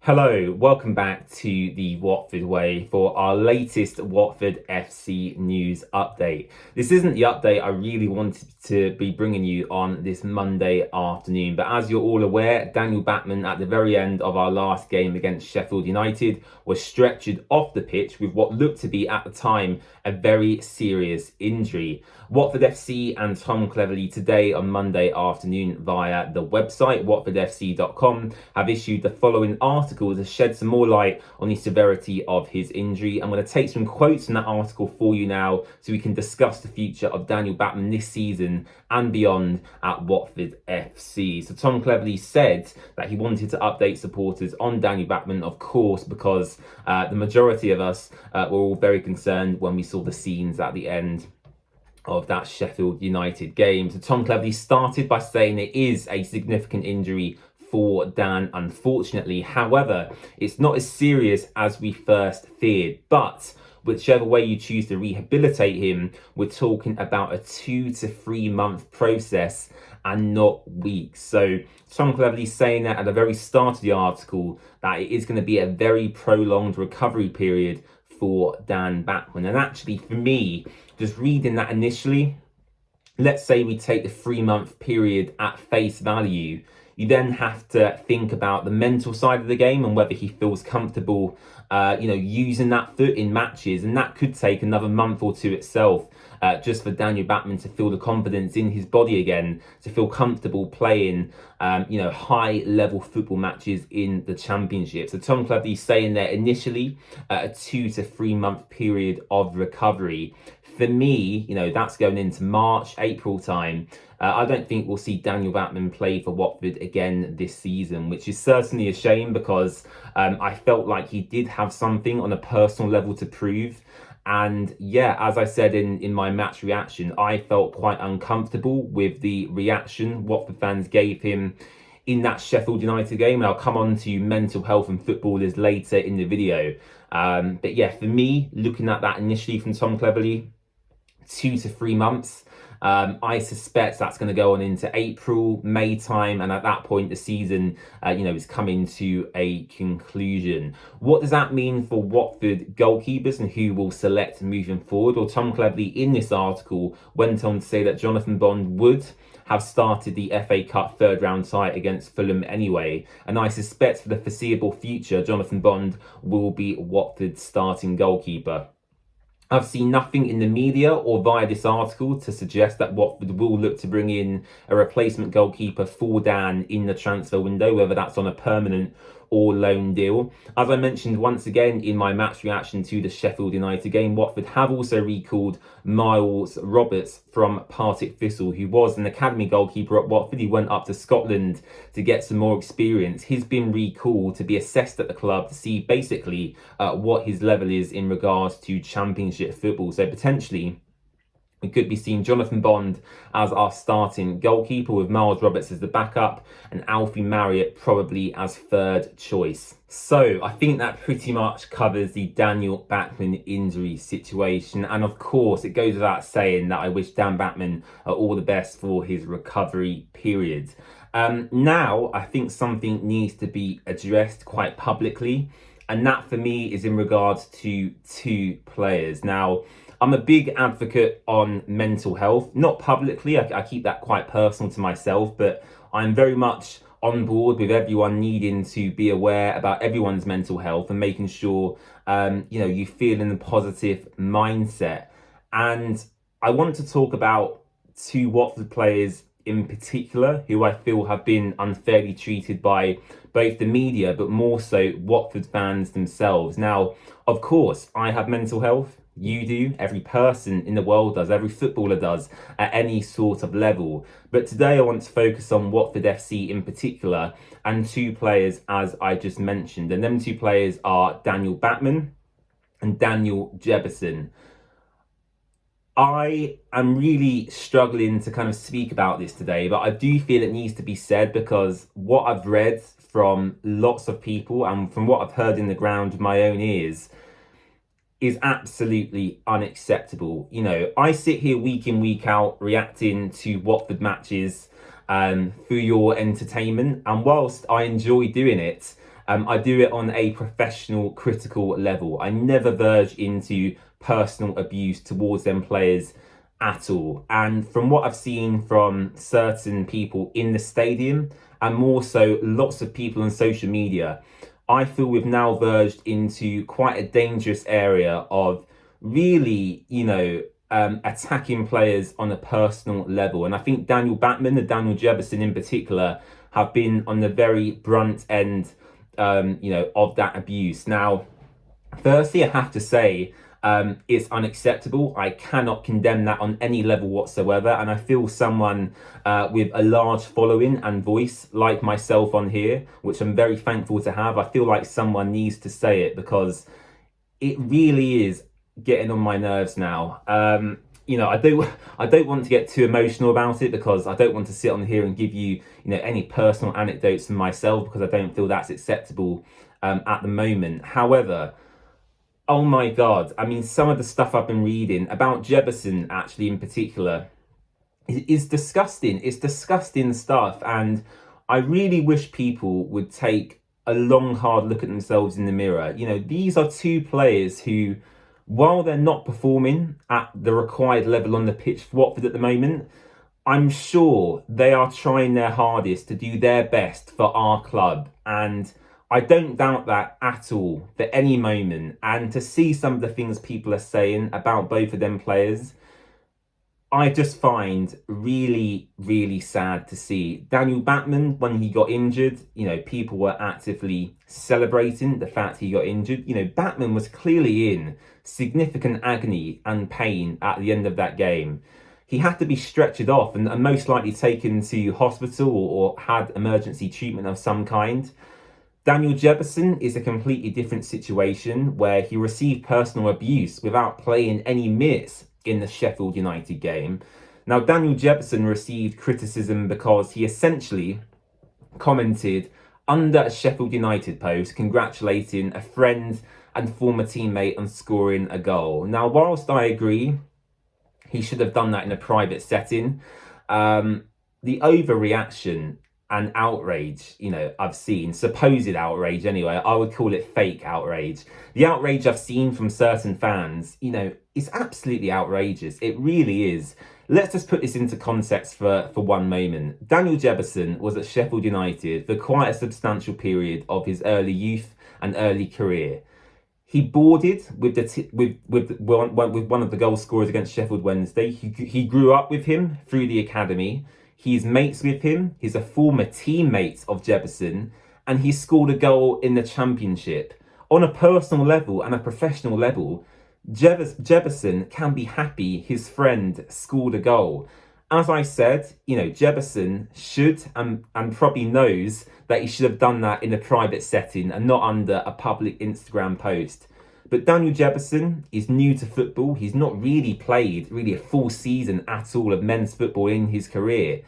Hello, welcome back to the Watford Way for our latest Watford FC news update. This isn't the update I really wanted to be bringing you on this Monday afternoon, but as you're all aware, Daniel Bachmann at the very end of our last game against Sheffield United was stretchered off the pitch with what looked to be at the time a very serious injury. Watford FC and Tom Cleverley today on Monday afternoon via the website watfordfc.com have issued the following article to shed some more light on the severity of his injury. I'm going to take some quotes from that article for you now so we can discuss the future of Daniel Bachmann this season and beyond at Watford FC. So Tom Cleverley said that he wanted to update supporters on Daniel Bachmann, of course, because the majority of us were all very concerned when we saw the scenes at the end of that Sheffield United game. So Tom Cleverley started by saying it is a significant injury for Dan, unfortunately. However, it's not as serious as we first feared, but whichever way you choose to rehabilitate him, we're talking about a 2 to 3 month process and not weeks. So Tom Cleverley saying that at the very start of the article that it is going to be a very prolonged recovery period for Dan Bachmann. And actually, for me, just reading that initially, let's say we take the 3 month period at face value, you then have to think about the mental side of the game and whether he feels comfortable, using that foot in matches. And that could take another month or two itself, just for Daniel Bachmann to feel the confidence in his body again, to feel comfortable playing, high level football matches in the Championship. So Tom Cleverley saying there initially a 2 to 3 month period of recovery. For me, that's going into March, April time. I don't think we'll see Daniel Bachmann play for Watford again this season, which is certainly a shame because I felt like he did have something on a personal level to prove. And yeah, as I said in my match reaction, I felt quite uncomfortable with the reaction Watford fans gave him in that Sheffield United game. And I'll come on to mental health and footballers later in the video. But yeah, for me, looking at that initially from Tom Cleverley, 2 to 3 months. I suspect that's going to go on into April, May time, and at that point the season, is coming to a conclusion. What does that mean for Watford goalkeepers and who will select moving forward? Well, Tom Cleverley in this article went on to say that Jonathan Bond would have started the FA Cup third round tie against Fulham anyway, and I suspect for the foreseeable future, Jonathan Bond will be Watford's starting goalkeeper. I've seen nothing in the media or via this article to suggest that Watford will look to bring in a replacement goalkeeper for Dan in the transfer window, whether that's on a permanent or loan deal. As I mentioned once again in my match reaction to the Sheffield United game, Watford have also recalled Miles Roberts from Partick Thistle, who was an academy goalkeeper at Watford. He went up to Scotland to get some more experience. He's been recalled to be assessed at the club to see basically what his level is in regards to Championship football. So potentially we could be seeing Jonathan Bond as our starting goalkeeper with Miles Roberts as the backup and Alfie Marriott probably as third choice. So I think that pretty much covers the Daniel Bachmann injury situation. And of course, it goes without saying that I wish Dan Bachmann all the best for his recovery period. Now, I think something needs to be addressed quite publicly. And that for me is in regards to two players. Now, I'm a big advocate on mental health, not publicly, I keep that quite personal to myself, but I'm very much on board with everyone needing to be aware about everyone's mental health and making sure, you feel in a positive mindset. And I want to talk about two Watford players in particular who I feel have been unfairly treated by both the media, but more so Watford fans themselves. Now, of course, I have mental health. You do, every person in the world does, every footballer does at any sort of level. But today I want to focus on Watford FC in particular and two players as I just mentioned. And them two players are Daniel Bachmann and Daniel Jefferson. I am really struggling to kind of speak about this today, but I do feel it needs to be said because what I've read from lots of people and from what I've heard in the ground with my own ears is absolutely unacceptable. I sit here week in, week out reacting to Watford matches for your entertainment. And whilst I enjoy doing it, I do it on a professional, critical level. I never verge into personal abuse towards them players at all. And from what I've seen from certain people in the stadium, and more so lots of people on social media, I feel we've now verged into quite a dangerous area of really, attacking players on a personal level. And I think Daniel Bachmann and Daniel Jefferson in particular have been on the very brunt end, of that abuse. Now, firstly, I have to say, it's unacceptable. I cannot condemn that on any level whatsoever. And I feel someone with a large following and voice like myself on here, which I'm very thankful to have, I feel like someone needs to say it because it really is getting on my nerves now. I don't want to get too emotional about it because I don't want to sit on here and give you, any personal anecdotes from myself because I don't feel that's acceptable at the moment. However, oh my God, I mean, some of the stuff I've been reading about Jefferson, actually, in particular, is disgusting. It's disgusting stuff. And I really wish people would take a long, hard look at themselves in the mirror. These are two players who, while they're not performing at the required level on the pitch for Watford at the moment, I'm sure they are trying their hardest to do their best for our club. And I don't doubt that at all for any moment. And to see some of the things people are saying about both of them players, I just find really, really sad to see. Daniel Bachmann, when he got injured, people were actively celebrating the fact he got injured. Bachmann was clearly in significant agony and pain at the end of that game. He had to be stretchered off and most likely taken to hospital or had emergency treatment of some kind. Daniel Jefferson is a completely different situation where he received personal abuse without playing any minutes in the Sheffield United game. Now, Daniel Jefferson received criticism because he essentially commented under a Sheffield United post congratulating a friend and former teammate on scoring a goal. Now, whilst I agree he should have done that in a private setting, the overreaction and outrage, I've seen, supposed outrage anyway, I would call it fake outrage. The outrage I've seen from certain fans, is absolutely outrageous. It really is. Let's just put this into context for one moment. Daniel Jefferson was at Sheffield United for quite a substantial period of his early youth and early career. He boarded with one of the goal scorers against Sheffield Wednesday. He grew up with him through the academy. He's mates with him. He's a former teammate of Jefferson, and he scored a goal in the Championship. On a personal level and a professional level, Jefferson can be happy his friend scored a goal. As I said, Jefferson should and probably knows that he should have done that in a private setting and not under a public Instagram post. But Daniel Jefferson is new to football. He's not really played a full season at all of men's football in his career.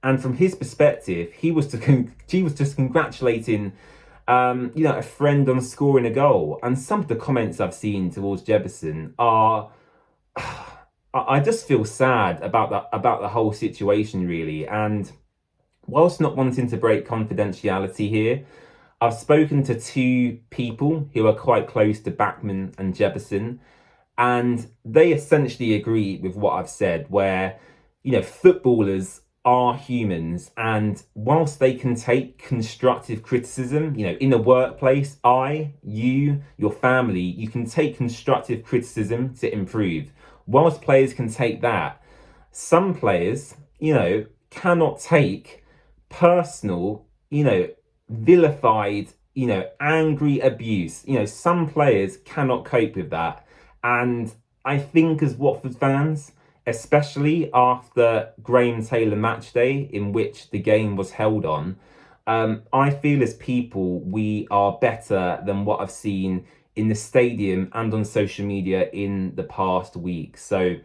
And from his perspective, he was just congratulating, a friend on scoring a goal. And some of the comments I've seen towards Jefferson are, I just feel sad about the whole situation, really. And whilst not wanting to break confidentiality here, I've spoken to two people who are quite close to Bachmann and Jefferson, and they essentially agree with what I've said, where, footballers are humans, and whilst they can take constructive criticism, in the workplace, your family, you can take constructive criticism to improve. Whilst players can take that, some players, cannot take personal, vilified, angry abuse. Some players cannot cope with that. And I think as Watford fans, especially after Graham Taylor match day, in which the game was held on, I feel as people, we are better than what I've seen in the stadium and on social media in the past week. So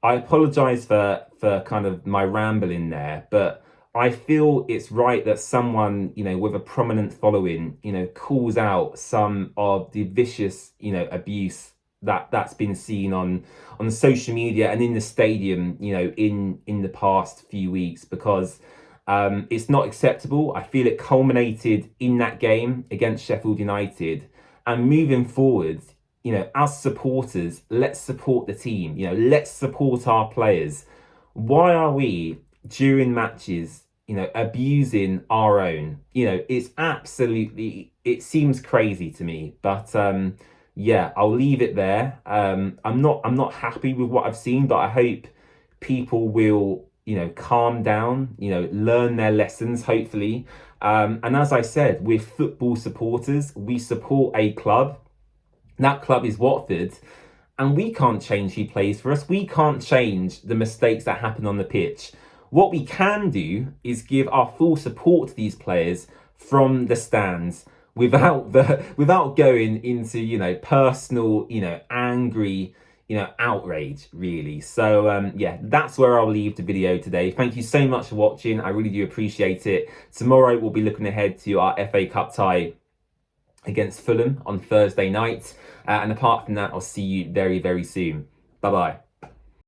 I apologise for kind of my rambling there, but I feel it's right that someone, with a prominent following, calls out some of the vicious, abuse that's been seen on social media and in the stadium, in the past few weeks, because It's not acceptable. I feel it culminated in that game against Sheffield United. And moving forward, as supporters, let's support the team. Let's support our players. Why are we, during matches, abusing our own? It's absolutely, it seems crazy to me. But yeah, I'll leave it there. I'm not happy with what I've seen, but I hope people will calm down, learn their lessons, hopefully. And as I said, we're football supporters. We support a club. That club is Watford. And we can't change who plays for us. We can't change the mistakes that happen on the pitch. What we can do is give our full support to these players from the stands without going into, personal, angry, outrage, really. So yeah, that's where I'll leave the video today. Thank you so much for watching. I really do appreciate it. Tomorrow we'll be looking ahead to our FA Cup tie against Fulham on Thursday night. And apart from that, I'll see you very, very soon. Bye-bye.